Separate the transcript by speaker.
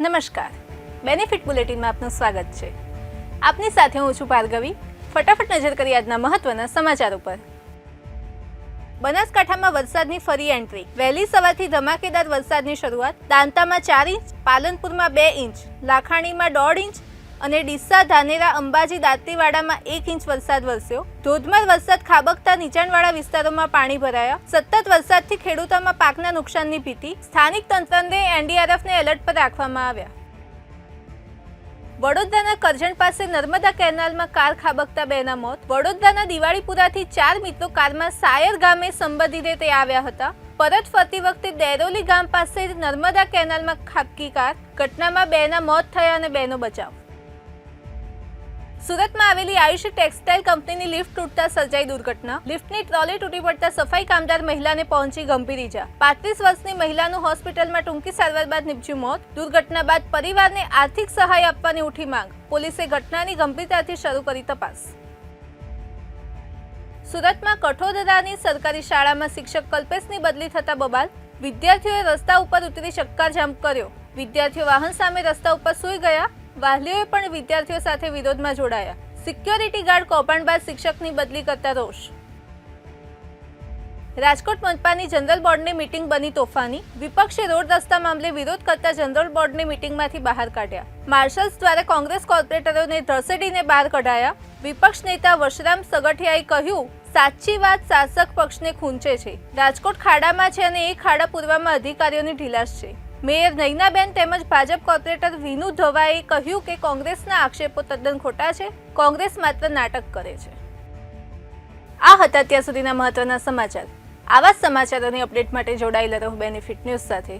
Speaker 1: નમસ્કાર, બેનિફિટ બુલેટિનમાં આપનું સ્વાગત છે. આપની સાથે હું છું ભાર્ગવી. ફટાફટ નજર કરી આજના મહત્વના સમાચાર ઉપર. બનાસકાંઠામાં વરસાદની ફરી એન્ટ્રી. વહેલી સવારથી ધમાકેદાર વરસાદની શરૂઆત. દાંતામાં 4 ઇંચ, પાલનપુરમાં 2 ઇંચ, લાખાણીમાં 1.5 ઇંચ અને ડીસા, ધાનેરા, અંબાજી, દાંતીવાડામાં 1 ઇંચ વરસાદ વરસ્યો. ધોધમાર વરસાદ ખાબકતા નીચાણવાળા વિસ્તારોમાં પાણી ભરાયા. સતત વરસાદથી ખેડૂતોમાં પાકના નુકસાનની ભીતિ. સ્થાનિક તંત્રને એનડીઆરએફને એલર્ટ પર રાખવામાં આવ્યા. વડોદરાના કરજણ પાસે નર્મદા કેનાલમાં કાર ખાબકતા 2ના મોત. વડોદરાના દિવાળીપુરાથી 4 મિત્રો કારમાં સાયર ગામે સંબંધીને તે આવ્યા હતા. પરત ફરતી વખતે દેરોલી ગામ પાસે નર્મદા કેનાલમાં ખાબકી કાર. ઘટનામાં 2ના મોત થયા અને 2નો બચાવ. સુરતમાં આવેલી આયુષ ટેક્સટાઇલ કંપનીની લિફ્ટ તૂટતા સર્જાઈ દુર્ઘટના. લિફ્ટની ટ્રોલી તૂટી પડતા સફાઈ કામદાર મહિલાને પહોંચી ગંભીર ઈજા. 35 વર્ષની મહિલાનું હોસ્પિટલમાં ટૂંકી સારવાર બાદ નીપજ્યું મોત. દુર્ઘટના બાદ પરિવારને આર્થિક સહાય આપવાની ઉઠી માંગ. પોલીસે ઘટનાની ગંભીરતાથી શરૂ કરી તપાસ. સુરતમાં કઠોદરાની સરકારી શાળામાં શિક્ષક કલ્પેશની બદલી થતા બબાલ. વિદ્યાર્થીઓએ રસ્તા ઉપર ઉતરી ચક્કાજામ કર્યો. વિદ્યાર્થીઓ વાહન સામે રસ્તા ઉપર સૂઈ ગયા. વાલીઓએ પણ વિદ્યાર્થીઓ સાથે વિરોધમાં જોડાયા. સિક્યોરિટી ગાર્ડ કૌભાંડ બાદ શિક્ષકની બદલી કરતા રોષ. રાજકોટ મનપાની જનરલ બોર્ડની મીટિંગ બની તોફાની. વિપક્ષે રોડ રસ્તા મામલે વિરોધ કરતા જનરલ બોર્ડની મીટિંગમાંથી બહાર કાઢ્યા. માર્શલ્સ દ્વારા કોંગ્રેસ કોર્પોરેટરોને ધસેડીને બહાર કઢાયા. વિપક્ષ નેતા વશરામ સગઠિયાએ કહ્યું, સાચી વાત શાસક પક્ષને ખૂંચે છે. રાજકોટ ખાડામાં છે અને એ ખાડા પૂરવામાં અધિકારીઓની ઢીલાશ છે. મેયર નૈનાબેન તેમજ ભાજપ કોર્પોરેટર વિનુ ધવાએ કહ્યું કે કોંગ્રેસના આક્ષેપો તદ્દન ખોટા છે. કોંગ્રેસ માત્ર નાટક કરે છે. આ હતા અત્યાર સુધીના મહત્વના સમાચાર. આવા સમાચારોની અપડેટ માટે જોડાયેલા રહો બેનિફિટ ન્યૂઝ સાથે.